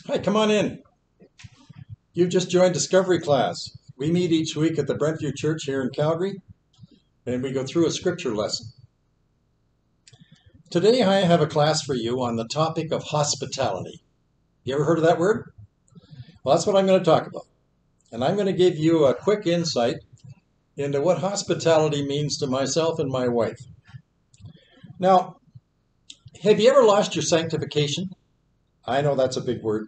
Hi, come on in. You've just joined Discovery class. We meet each week at the Brentview Church here in Calgary, and we go through a scripture lesson. Today I have a class for you on the topic of hospitality. You ever heard of that word? Well, that's what I'm going to talk about. And I'm going to give you a quick insight into what hospitality means to myself and my wife. Now, have you ever lost your sanctification? I know that's a big word.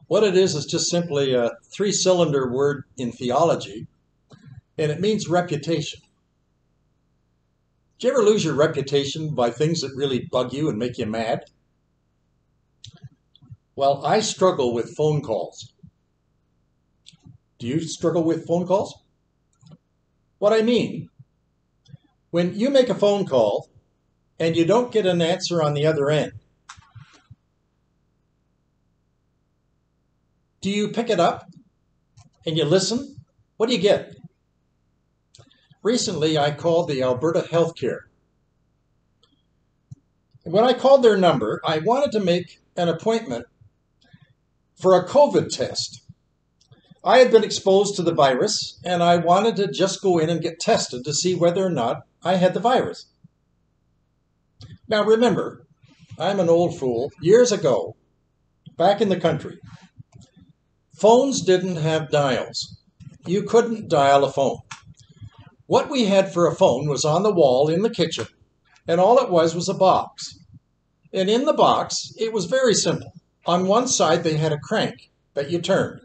What it is just simply a three-cylinder word in theology, and it means reputation. Do you ever lose your reputation by things that really bug you and make you mad? Well, I struggle with phone calls. Do you struggle with phone calls? What I mean, when you make a phone call and you don't get an answer on the other end, do you pick it up and you listen? What do you get? Recently, I called the Alberta Healthcare. When I called their number, I wanted to make an appointment for a COVID test. I had been exposed to the virus, and I wanted to just go in and get tested to see whether or not I had the virus. Now remember, I'm an old fool. Years ago, back in the country, phones didn't have dials. You couldn't dial a phone. What we had for a phone was on the wall in the kitchen, and all it was a box. And in the box, it was very simple. On one side, they had a crank that you turned.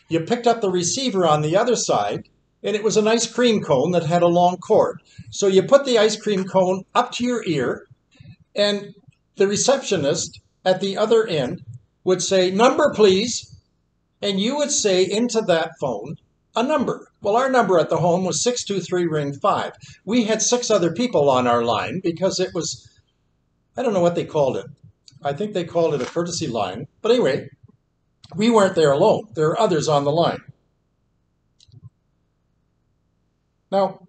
You picked up the receiver on the other side, and it was an ice cream cone that had a long cord. So you put the ice cream cone up to your ear, and the receptionist at the other end would say, "Number, please." And you would say into that phone a number. Well, our number at the home was 623 ring 5. We had 6 other people on our line because it was, I don't know what they called it. I think they called it a courtesy line. But anyway, we weren't there alone. There were others on the line. Now,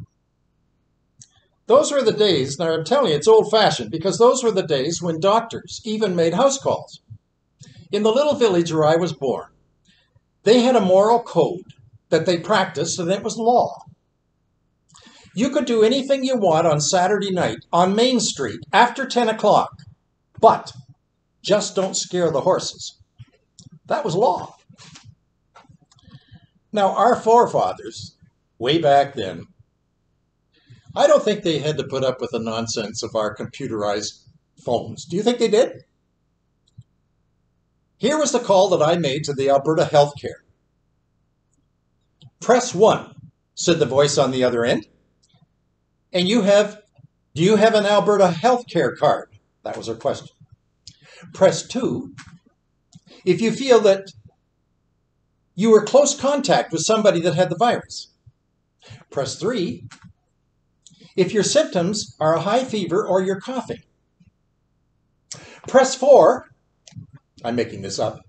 those were the days, now I'm telling you, it's old-fashioned, because those were the days when doctors even made house calls. In the little village where I was born, they had a moral code that they practiced, and it was law. You could do anything you want on Saturday night on Main Street after 10 o'clock, but just don't scare the horses. That was law. Now, our forefathers, way back then, I don't think they had to put up with the nonsense of our computerized phones. Do you think they did? Here was the call that I made to the Alberta Healthcare. "Press 1, said the voice on the other end. "And do you have an Alberta Healthcare card?" That was her question. "Press 2, if you feel that you were close contact with somebody that had the virus. Press 3, if your symptoms are a high fever or you're coughing. Press 4, I'm making this up,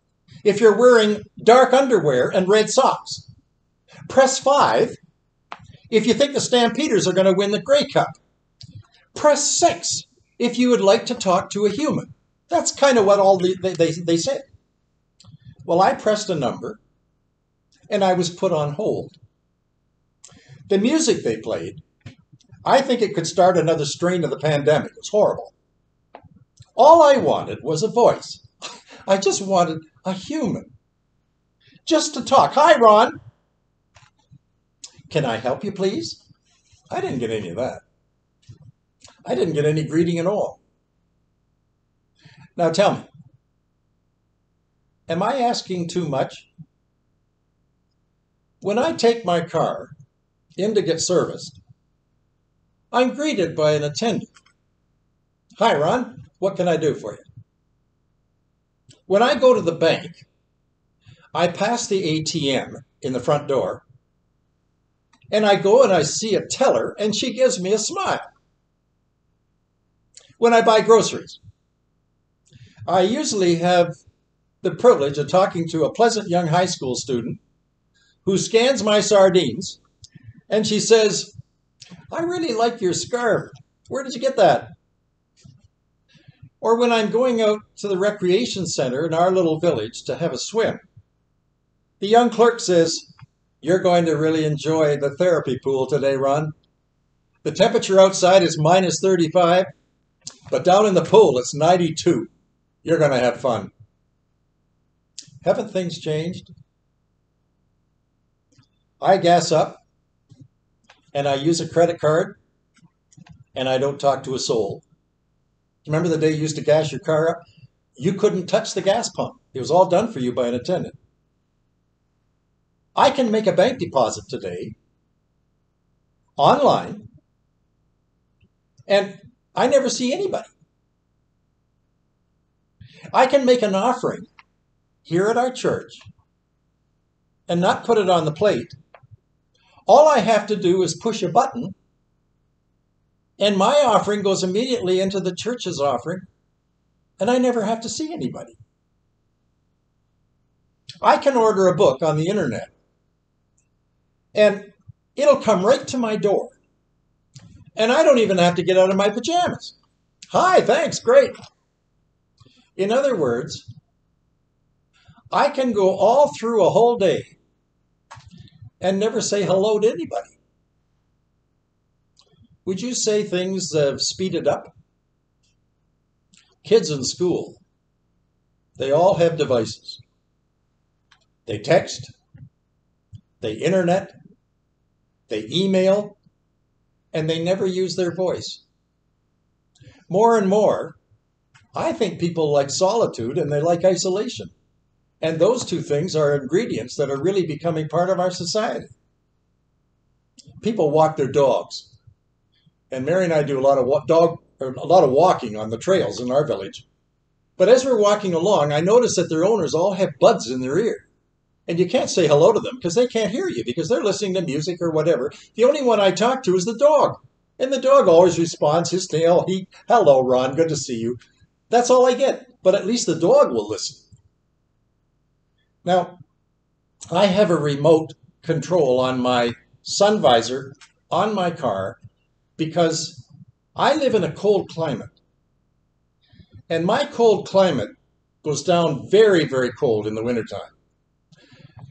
if you're wearing dark underwear and red socks. Press 5, if you think the Stampeders are going to win the Grey Cup. Press 6, if you would like to talk to a human." That's kind of what all they said. Well, I pressed a number, and I was put on hold. The music they played, I think it could start another strain of the pandemic. It was horrible. All I wanted was a voice. I just wanted a human. Just to talk. "Hi, Ron. Can I help you, please?" I didn't get any of that. I didn't get any greeting at all. Now tell me, am I asking too much? When I take my car in to get serviced, I'm greeted by an attendant. "Hi, Ron. What can I do for you?" When I go to the bank, I pass the ATM in the front door, and I go and I see a teller, and she gives me a smile. When I buy groceries, I usually have the privilege of talking to a pleasant young high school student who scans my sardines, and she says, "I really like your scarf. Where did you get that?" Or when I'm going out to the recreation center in our little village to have a swim, the young clerk says, "You're going to really enjoy the therapy pool today, Ron. The temperature outside is minus 35, but down in the pool it's 92. You're going to have fun." Haven't things changed? I gas up, and I use a credit card, and I don't talk to a soul. Remember the day you used to gas your car up? You couldn't touch the gas pump. It was all done for you by an attendant. I can make a bank deposit today, online, and I never see anybody. I can make an offering here at our church and not put it on the plate. All I have to do is push a button, and my offering goes immediately into the church's offering, and I never have to see anybody. I can order a book on the internet, and it'll come right to my door, and I don't even have to get out of my pajamas. "Hi, thanks, great." In other words, I can go all through a whole day and never say hello to anybody. Would you say things have speeded up? Kids in school, they all have devices. They text, they internet, they email, and they never use their voice. More and more, I think people like solitude and they like isolation. And those two things are ingredients that are really becoming part of our society. People walk their dogs. And Mary and I do a lot of walking on the trails in our village. But as we're walking along, I notice that their owners all have buds in their ear. And you can't say hello to them because they can't hear you because they're listening to music or whatever. The only one I talk to is the dog. And the dog always responds, his tail, "Hello, Ron, good to see you." That's all I get. But at least the dog will listen. Now, I have a remote control on my sun visor on my car because I live in a cold climate. And my cold climate goes down very, very cold in the wintertime.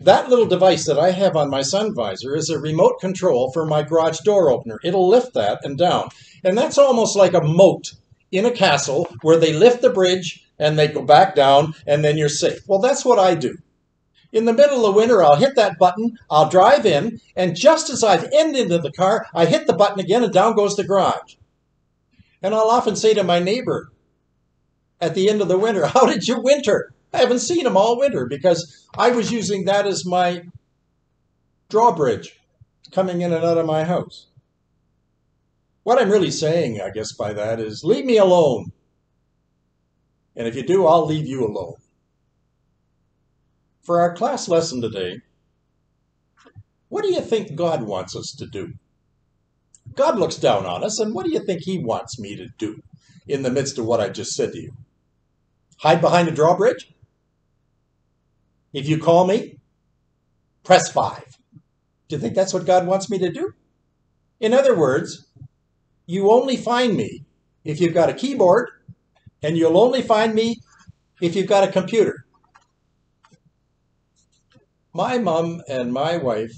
That little device that I have on my sun visor is a remote control for my garage door opener. It'll lift that and down. And that's almost like a moat in a castle where they lift the bridge and they go back down and then you're safe. Well, that's what I do. In the middle of winter, I'll hit that button, I'll drive in, and just as I've ended into the car, I hit the button again and down goes the garage. And I'll often say to my neighbor at the end of the winter, "How did you winter?" I haven't seen him all winter because I was using that as my drawbridge coming in and out of my house. What I'm really saying, I guess, by that is leave me alone. And if you do, I'll leave you alone. For our class lesson today, what do you think God wants us to do? God looks down on us, and what do you think he wants me to do in the midst of what I just said to you? Hide behind a drawbridge? If you call me, press 5. Do you think that's what God wants me to do? In other words, you only find me if you've got a keyboard, and you'll only find me if you've got a computer. My mom and my wife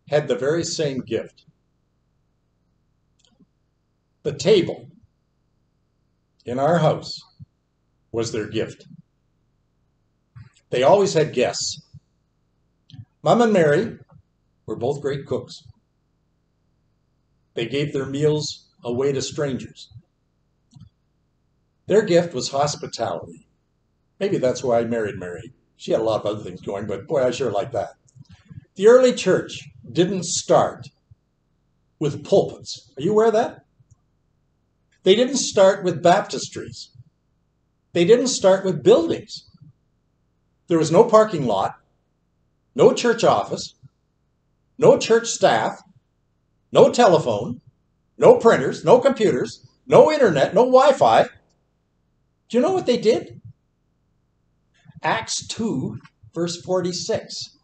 had the very same gift. The table in our house was their gift. They always had guests. Mom and Mary were both great cooks. They gave their meals away to strangers. Their gift was hospitality. Maybe that's why I married Mary. She had a lot of other things going, but boy, I sure like that. The early church didn't start with pulpits. Are you aware of that? They didn't start with baptistries. They didn't start with buildings. There was no parking lot, no church office, no church staff, no telephone, no printers, no computers, no internet, no Wi-Fi. Do you know what they did? Acts 2, verse 46.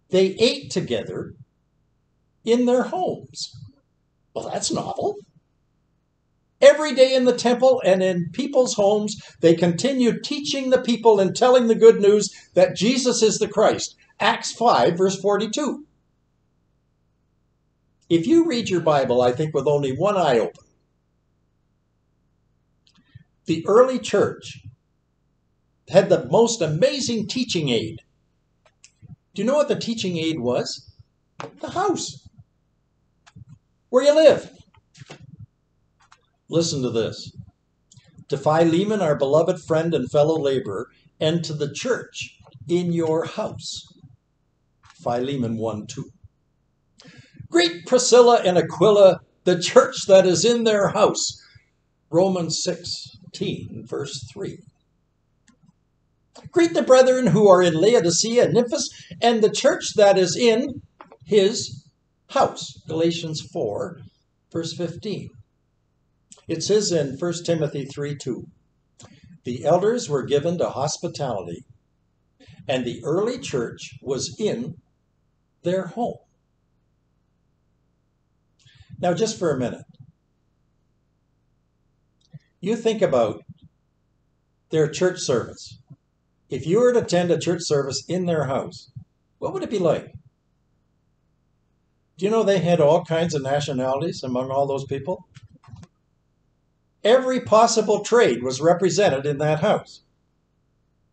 They ate together in their homes. Well, that's novel. Every day in the temple and in people's homes, they continued teaching the people and telling the good news that Jesus is the Christ. Acts 5, verse 42. If you read your Bible, I think with only one eye open, the early church had the most amazing teaching aid. Do you know what the teaching aid was? The house. Where you live. Listen to this. To Philemon, our beloved friend and fellow laborer, and to the church in your house. Philemon 1:2. Greet Priscilla and Aquila, the church that is in their house. Romans 16, verse 3. Greet the brethren who are in Laodicea and Nymphas, and the church that is in his house. Galatians 4, verse 15. It says in 1 Timothy 3:2, the elders were given to hospitality, and the early church was in their home. Now, just for a minute, you think about their church service. If you were to attend a church service in their house, what would it be like? Do you know they had all kinds of nationalities among all those people? Every possible trade was represented in that house.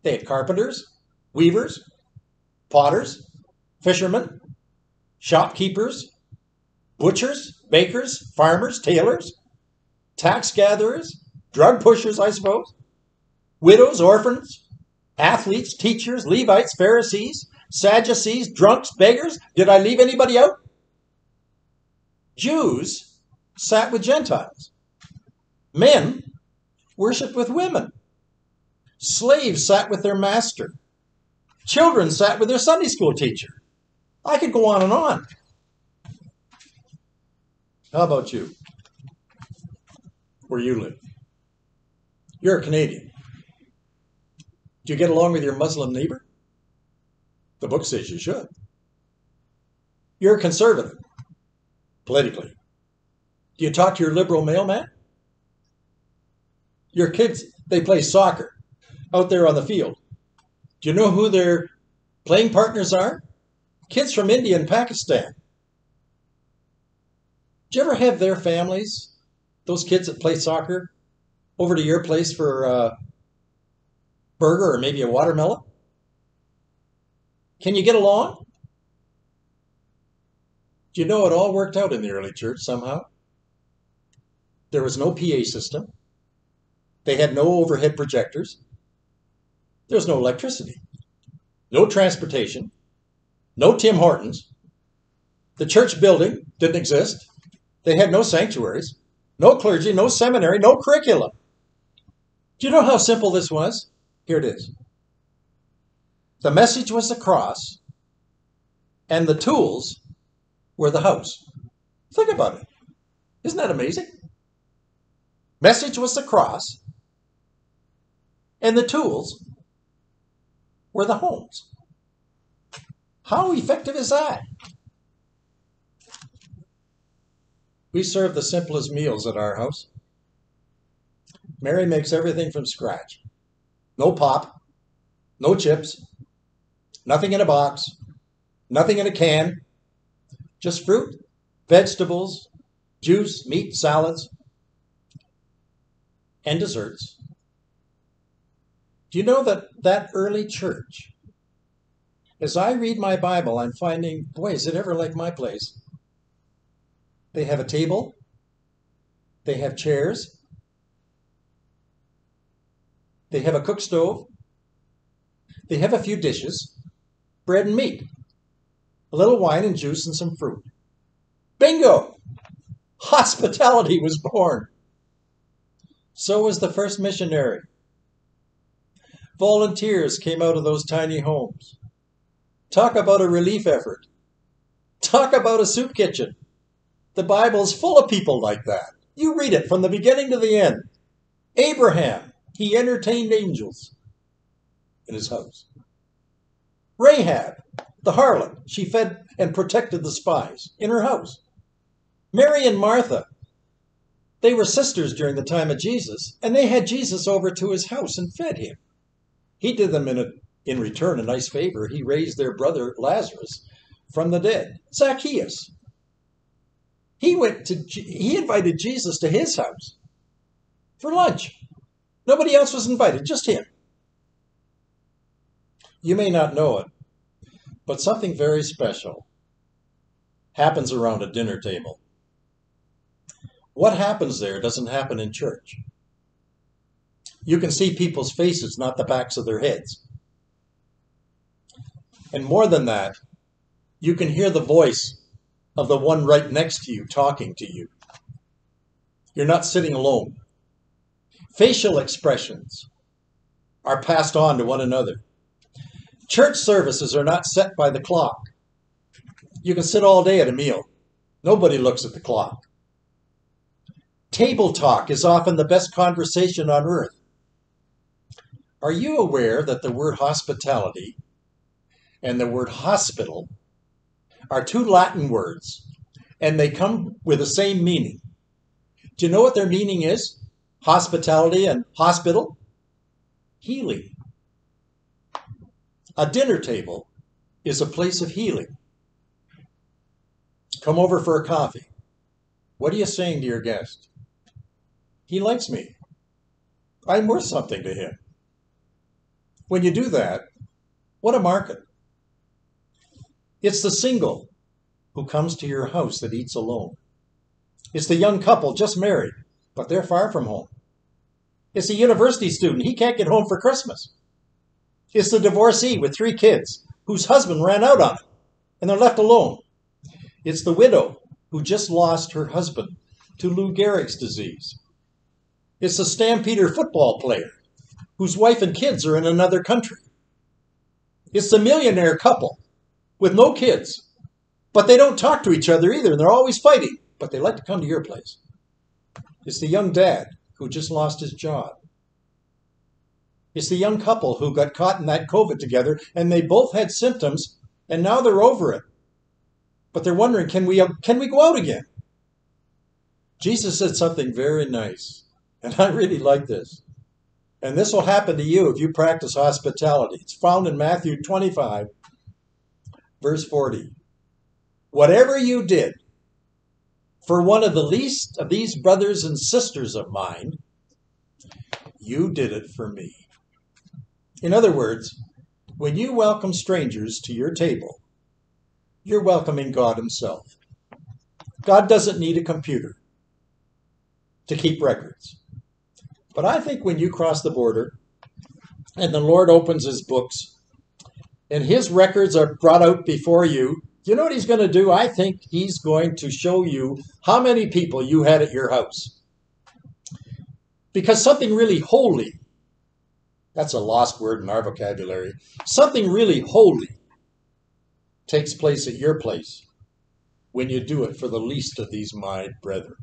They had carpenters, weavers, potters, fishermen, shopkeepers, butchers, bakers, farmers, tailors, tax gatherers, drug pushers, I suppose, widows, orphans, athletes, teachers, Levites, Pharisees, Sadducees, drunks, beggars. Did I leave anybody out? Jews sat with Gentiles. Men worshiped with women. Slaves sat with their master. Children sat with their Sunday school teacher. I could go on and on. How about you? Where you live? You're a Canadian. Do you get along with your Muslim neighbor? The book says you should. You're a conservative, politically. Do you talk to your liberal mailman? Your kids, they play soccer out there on the field. Do you know who their playing partners are? Kids from India and Pakistan. Do you ever have their families, those kids that play soccer, over to your place for a burger or maybe a watermelon? Can you get along? Do you know it all worked out in the early church somehow? There was no PA system. They had no overhead projectors. There was no electricity, no transportation, no Tim Hortons. The church building didn't exist. They had no sanctuaries, no clergy, no seminary, no curriculum. Do you know how simple this was? Here it is. The message was the cross, and the tools were the house. Think about it. Isn't that amazing? Message was the cross, and the tools were the homes. How effective is that? We serve the simplest meals at our house. Mary makes everything from scratch. No pop, no chips, nothing in a box, nothing in a can, just fruit, vegetables, juice, meat, salads, and desserts. Do you know that early church, as I read my Bible, I'm finding, boy, is it ever like my place? They have a table. They have chairs. They have a cook stove. They have a few dishes, bread and meat, a little wine and juice and some fruit. Bingo! Hospitality was born. So was the first missionary. Volunteers came out of those tiny homes. Talk about a relief effort. Talk about a soup kitchen. The Bible's full of people like that. You read it from the beginning to the end. Abraham, he entertained angels in his house. Rahab, the harlot, she fed and protected the spies in her house. Mary and Martha, They were sisters during the time of Jesus, and they had Jesus over to his house and fed him. He did them in return a nice favor. He raised their brother Lazarus from the dead. Zacchaeus. He invited Jesus to his house for lunch. Nobody else was invited, just him. You may not know it, but something very special happens around a dinner table. What happens there doesn't happen in church. You can see people's faces, not the backs of their heads. And more than that, you can hear the voice of the one right next to you talking to you. You're not sitting alone. Facial expressions are passed on to one another. Church services are not set by the clock. You can sit all day at a meal. Nobody looks at the clock. Table talk is often the best conversation on earth. Are you aware that the word hospitality and the word hospital are two Latin words, and they come with the same meaning? Do you know what their meaning is? Hospitality and hospital? Healing. A dinner table is a place of healing. Come over for a coffee. What are you saying to your guest? He likes me. I'm worth something to him. When you do that, what a market. It's the single who comes to your house that eats alone. It's the young couple just married, but they're far from home. It's the university student. He can't get home for Christmas. It's the divorcee with 3 kids whose husband ran out on it, and they're left alone. It's the widow who just lost her husband to Lou Gehrig's disease. It's the Stampeder football player whose wife and kids are in another country. It's the millionaire couple with no kids, but they don't talk to each other either, and they're always fighting, but they like to come to your place. It's the young dad who just lost his job. It's the young couple who got caught in that COVID together, and they both had symptoms, and now they're over it. But they're wondering, can we go out again? Jesus said something very nice, and I really like this. And this will happen to you if you practice hospitality. It's found in Matthew 25, verse 40. Whatever you did for one of the least of these brothers and sisters of mine, you did it for me. In other words, when you welcome strangers to your table, you're welcoming God himself. God doesn't need a computer to keep records. But I think when you cross the border and the Lord opens his books and his records are brought out before you, you know what he's going to do? I think he's going to show you how many people you had at your house. Because something really holy, that's a lost word in our vocabulary, something really holy takes place at your place when you do it for the least of these my brethren.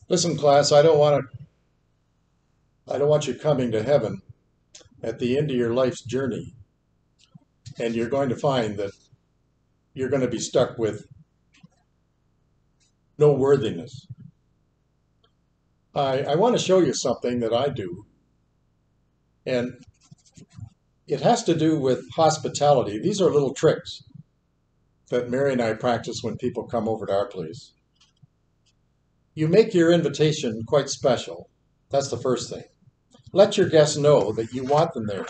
Listen, class, I don't want you coming to heaven at the end of your life's journey, and you're going to find that you're going to be stuck with no worthiness. I want to show you something that I do, and it has to do with hospitality. These are little tricks that Mary and I practice when people come over to our place. You make your invitation quite special. That's the first thing. Let your guests know that you want them there.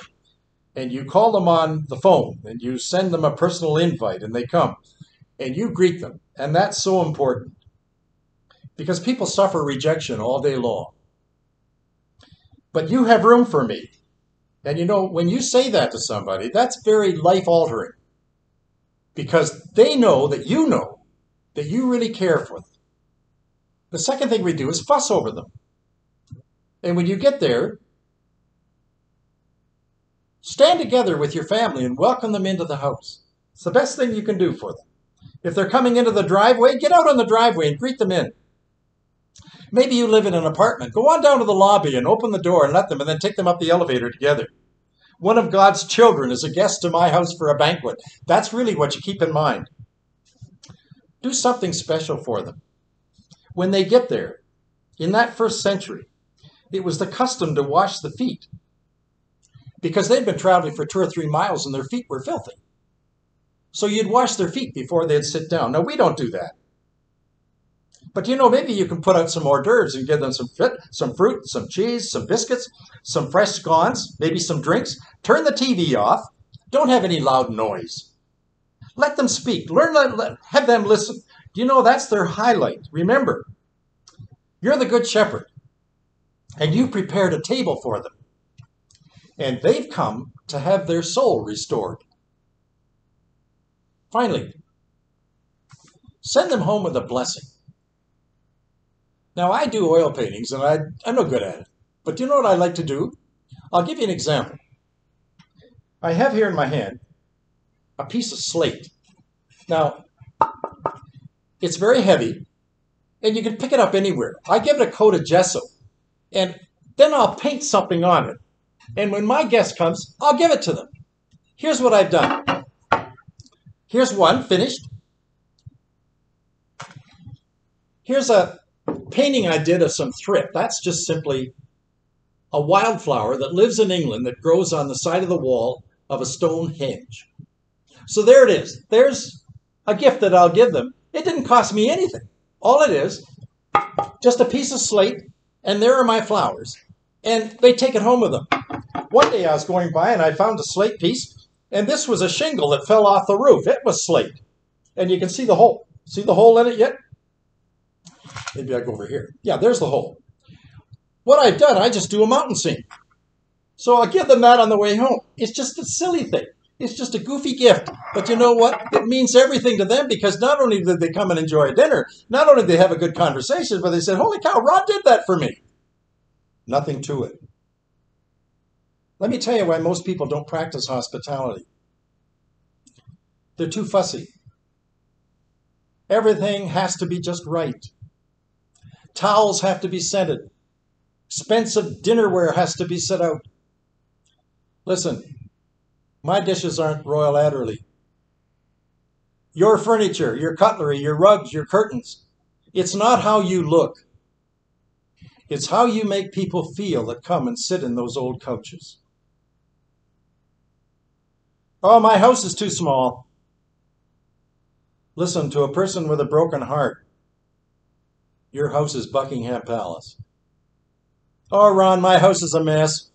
And you call them on the phone, and you send them a personal invite, and they come. And you greet them. And that's so important. Because people suffer rejection all day long. But you have room for me. And you know, when you say that to somebody, that's very life-altering. Because they know that you really care for them. The second thing we do is fuss over them. And when you get there, stand together with your family and welcome them into the house. It's the best thing you can do for them. If they're coming into the driveway, get out on the driveway and greet them in. Maybe you live in an apartment. Go on down to the lobby and open the door and let them, and then take them up the elevator together. One of God's children is a guest to my house for a banquet. That's really what you keep in mind. Do something special for them. When they get there, in that first century, it was the custom to wash the feet because they'd been traveling for 2 or 3 miles and their feet were filthy. So you'd wash their feet before they'd sit down. Now, we don't do that. But maybe you can put out some hors d'oeuvres and give them some fruit, some cheese, some biscuits, some fresh scones, maybe some drinks. Turn the TV off. Don't have any loud noise. Let them speak. Have them listen. That's their highlight. Remember, you're the good shepherd, and you prepared a table for them. And they've come to have their soul restored. Finally, send them home with a blessing. Now, I do oil paintings, and I'm no good at it. But do you know what I like to do? I'll give you an example. I have here in my hand a piece of slate. Now, it's very heavy, and you can pick it up anywhere. I give it a coat of gesso, and then I'll paint something on it. And when my guest comes, I'll give it to them. Here's what I've done. Here's one finished. Here's a painting I did of some thrip. That's just simply a wildflower that lives in England that grows on the side of the wall of a stone henge. So there it is. There's a gift that I'll give them. It didn't cost me anything. All it is, just a piece of slate, and there are my flowers. And they take it home with them. One day I was going by and I found a slate piece, and this was a shingle that fell off the roof. It was slate. And you can see the hole. See the hole in it yet? Maybe I go over here. Yeah, there's the hole. What I've done, I just do a mountain scene. So I'll give them that on the way home. It's just a silly thing. It's just a goofy gift. But you know what? It means everything to them because not only did they come and enjoy a dinner, not only did they have a good conversation, but they said, holy cow, Rod did that for me. Nothing to it. Let me tell you why most people don't practice hospitality. They're too fussy. Everything has to be just right. Towels have to be scented. Expensive dinnerware has to be set out. Listen, my dishes aren't Royal Adderley. Your furniture, your cutlery, your rugs, your curtains. It's not how you look. It's how you make people feel that come and sit in those old couches. Oh, my house is too small. Listen, to a person with a broken heart, your house is Buckingham Palace. Oh, Ron, my house is a mess.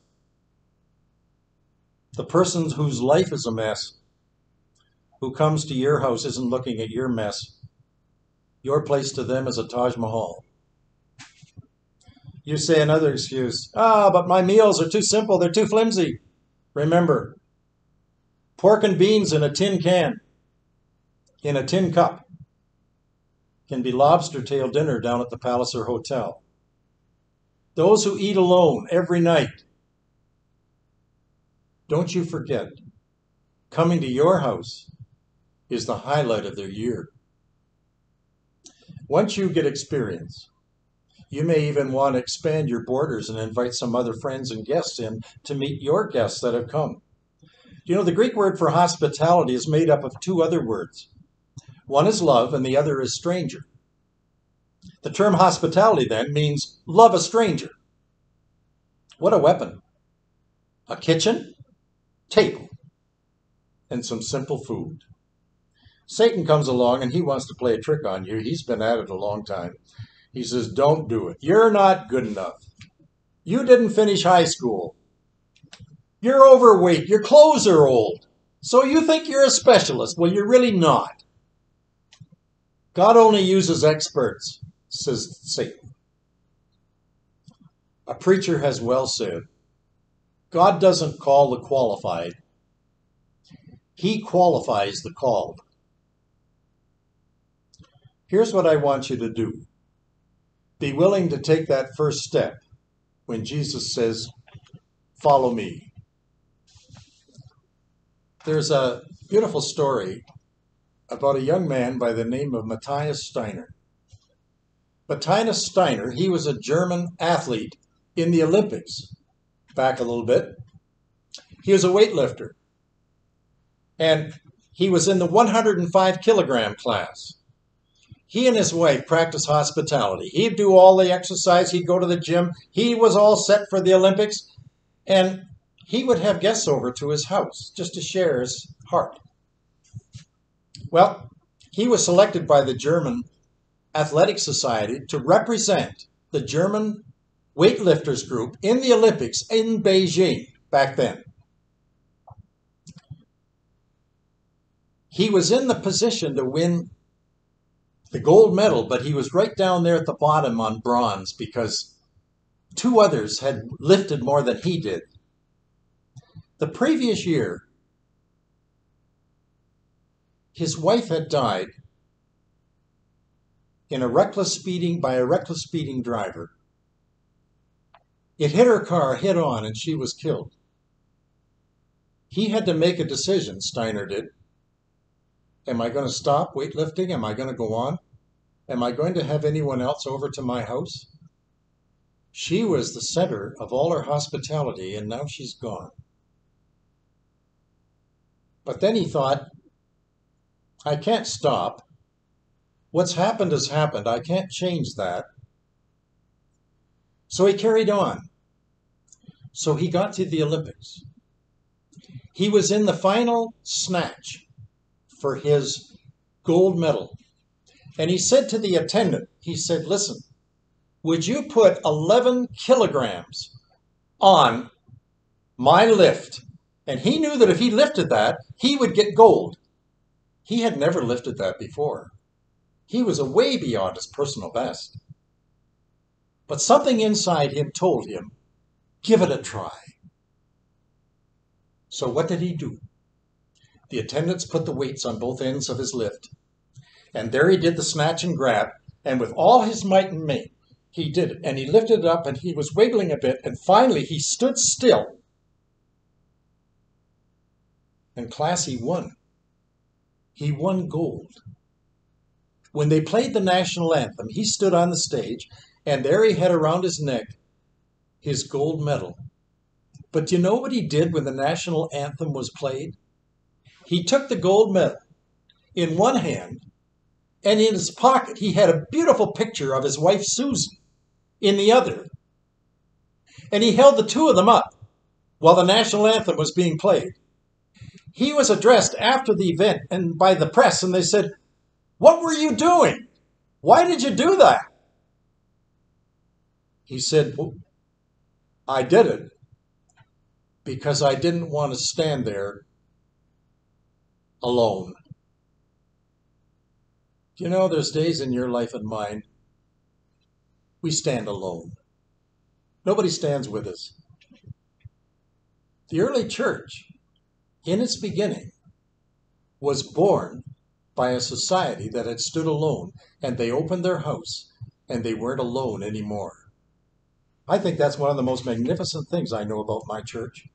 The person whose life is a mess, who comes to your house, isn't looking at your mess. Your place to them is a Taj Mahal. You say another excuse. But my meals are too simple. They're too flimsy. Remember, pork and beans in a tin can, in a tin cup, can be lobster tail dinner down at the Palliser Hotel. Those who eat alone every night, don't you forget, coming to your house is the highlight of their year. Once you get experience, you may even want to expand your borders and invite some other friends and guests in to meet your guests that have come. The Greek word for hospitality is made up of 2 other words. One is love and the other is stranger. The term hospitality then means love a stranger. What a weapon. A kitchen, table, and some simple food. Satan comes along and he wants to play a trick on you. He's been at it a long time. He says, don't do it. You're not good enough. You didn't finish high school. You're overweight. Your clothes are old. So you think you're a specialist. Well, you're really not. God only uses experts, says Satan. A preacher has well said, God doesn't call the qualified. He qualifies the called. Here's what I want you to do. Be willing to take that first step when Jesus says, follow me. There's a beautiful story about a young man by the name of Matthias Steiner. Matthias Steiner, he was a German athlete in the Olympics. Back a little bit. He was a weightlifter. And he was in the 105 kilogram class. He and his wife practiced hospitality. He'd do all the exercise. He'd go to the gym. He was all set for the Olympics. And he would have guests over to his house just to share his heart. Well, he was selected by the German Athletic Society to represent the German weightlifters group in the Olympics in Beijing back then. He was in the position to win the gold medal, but he was right down there at the bottom on bronze because two others had lifted more than he did. The previous year, his wife had died in a reckless speeding driver. It hit her car head on and she was killed. He had to make a decision, Steiner did. Am I going to stop weightlifting? Am I going to go on? Am I going to have anyone else over to my house? She was the center of all her hospitality, and now she's gone. But then he thought, I can't stop. What's happened has happened. I can't change that. So he carried on. So he got to the Olympics. He was in the final snatch for his gold medal. And he said to the attendant, he said, listen, would you put 11 kilograms on my lift? And he knew that if he lifted that, he would get gold. He had never lifted that before. He was way beyond his personal best. But something inside him told him, give it a try. So what did he do? The attendants put the weights on both ends of his lift. And there he did the snatch and grab. And with all his might and main, he did it. And he lifted it up and he was wiggling a bit. And finally he stood still. And class, he won. He won gold. When they played the national anthem, he stood on the stage. And there he had around his neck his gold medal. But do you know what he did when the national anthem was played? He took the gold medal in one hand, and in his pocket he had a beautiful picture of his wife Susan in the other. And he held the two of them up while the national anthem was being played. He was addressed after the event and by the press, and they said, what were you doing? Why did you do that? He said, well, I did it because I didn't want to stand there alone. You know, there's days in your life and mine we stand alone. Nobody stands with us. The early church, in its beginning, was born by a society that had stood alone, and they opened their house, and they weren't alone anymore. I think that's one of the most magnificent things I know about my church.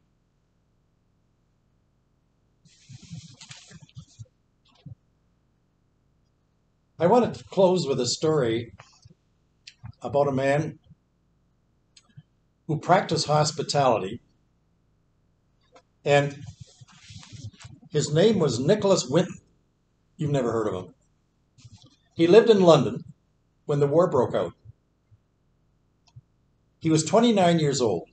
I want to close with a story about a man who practiced hospitality, and his name was Nicholas Winton. You've never heard of him. He lived in London when the war broke out. He was 29 years old.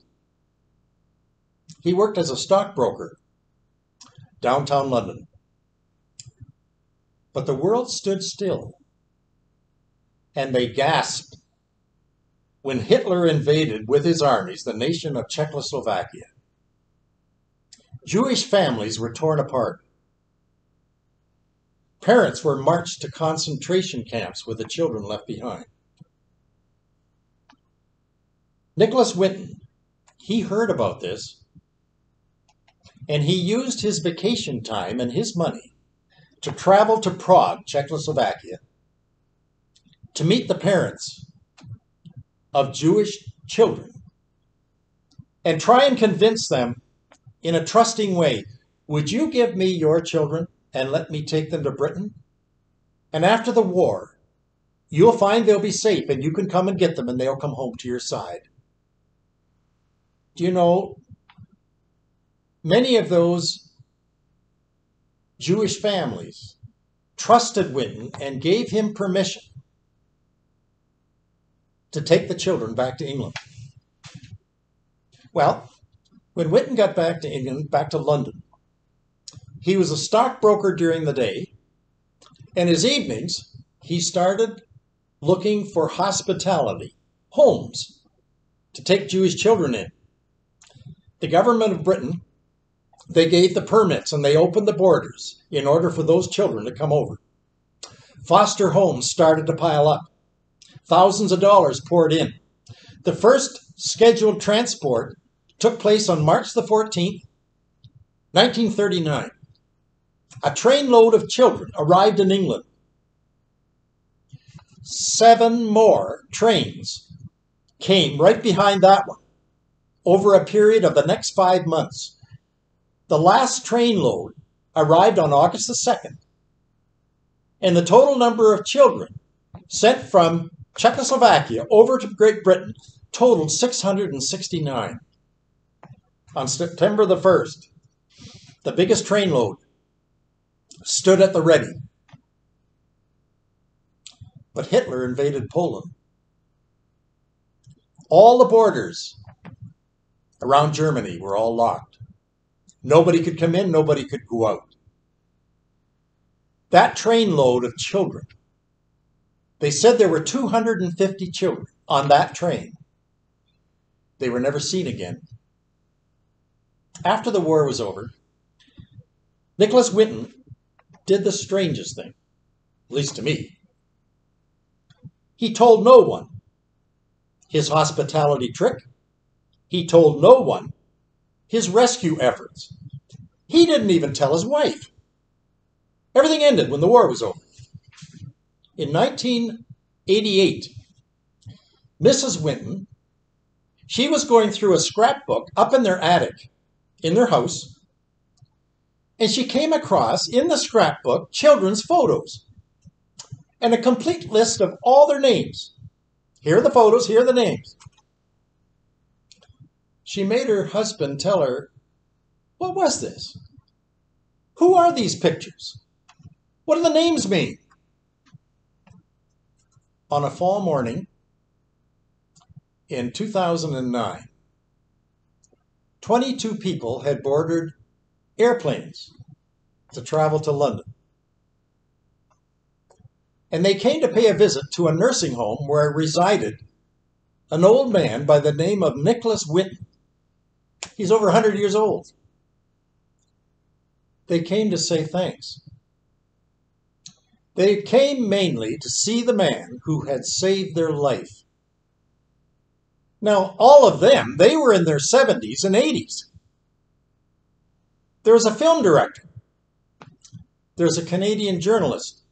He worked as a stockbroker downtown London. But the world stood still, and they gasped when Hitler invaded with his armies the nation of Czechoslovakia. Jewish families were torn apart. Parents were marched to concentration camps with the children left behind. Nicholas Winton, he heard about this, and he used his vacation time and his money to travel to Prague, Czechoslovakia, to meet the parents of Jewish children and try and convince them in a trusting way, would you give me your children and let me take them to Britain? And after the war, you'll find they'll be safe and you can come and get them and they'll come home to your side. Do you know, Many of those Jewish families trusted Winton and gave him permission to take the children back to England. Well, when Winton got back to England, back to London, he was a stockbroker during the day, and his evenings he started looking for hospitality, homes, to take Jewish children in. The government of Britain, they gave the permits and they opened the borders in order for those children to come over. Foster homes started to pile up. Thousands of dollars poured in. The first scheduled transport took place on March the 14th, 1939. A trainload of children arrived in England. 7 more trains came right behind that one over a period of the next 5 months. The last trainload arrived on August the 2nd, and the total number of children sent from Czechoslovakia over to Great Britain totaled 669. On September the 1st, the biggest trainload stood at the ready. But Hitler invaded Poland. All the borders around Germany were all locked. Nobody could come in, nobody could go out. That trainload of children, they said there were 250 children on that train. They were never seen again. After the war was over, Nicholas Winton did the strangest thing, at least to me. He told no one his hospitality trick. He told no one his rescue efforts. He didn't even tell his wife. Everything ended when the war was over. In 1988, Mrs. Winton, she was going through a scrapbook up in their attic, in their house, and she came across in the scrapbook children's photos and a complete list of all their names. Here are the photos, here are the names. She made her husband tell her, what was this? Who are these pictures? What do the names mean? On a fall morning in 2009, 22 people had boarded airplanes to travel to London. And they came to pay a visit to a nursing home where resided an old man by the name of Nicholas Winton. He's over 100 years old. They came to say thanks. They came mainly to see the man who had saved their life. Now, all of them, they were in their 70s and 80s. There was a film director. There's a Canadian journalist.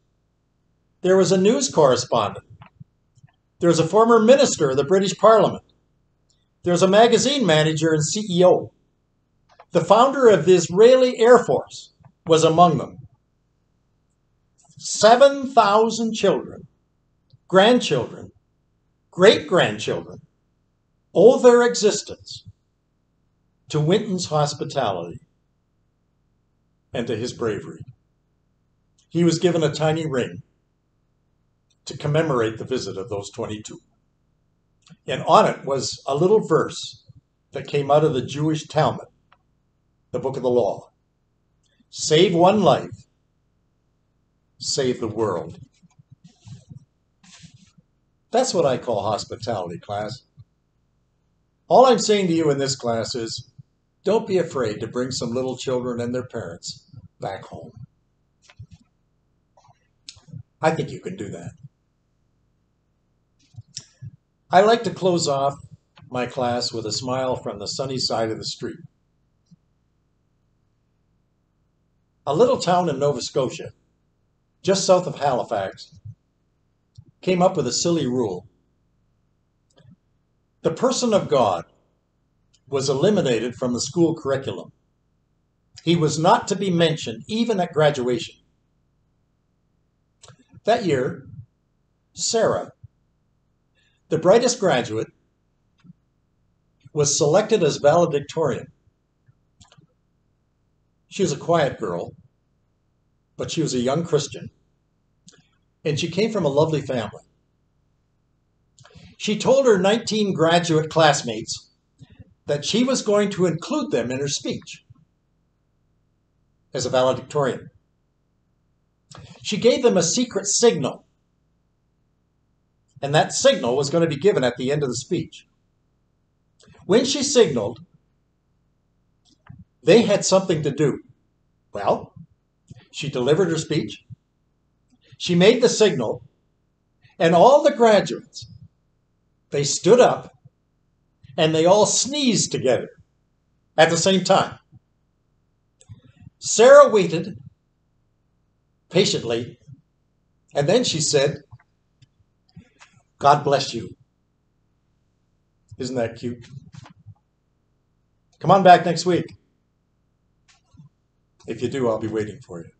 There was a news correspondent. There's a former minister of the British Parliament. There's a magazine manager and CEO. The founder of the Israeli Air Force was among them. 7,000 children, grandchildren, great-grandchildren owe their existence to Winton's hospitality and to his bravery. He was given a tiny ring to commemorate the visit of those 22. And on it was a little verse that came out of the Jewish Talmud, the book of the law. Save one life, save the world. That's what I call hospitality, class. All I'm saying to you in this class is, don't be afraid to bring some little children and their parents back home. I think you can do that. I like to close off my class with a smile from the sunny side of the street. A little town in Nova Scotia, just south of Halifax, came up with a silly rule. The person of God was eliminated from the school curriculum. He was not to be mentioned even at graduation. That year, Sarah, the brightest graduate, was selected as valedictorian. She was a quiet girl, but she was a young Christian, and she came from a lovely family. She told her 19 graduate classmates that she was going to include them in her speech as a valedictorian. She gave them a secret signal, and that signal was going to be given at the end of the speech. When she signaled, they had something to do. Well, she delivered her speech, she made the signal, and all the graduates, they stood up and they all sneezed together at the same time. Sarah waited patiently, and then she said, "God bless you." Isn't that cute? Come on back next week. If you do, I'll be waiting for you.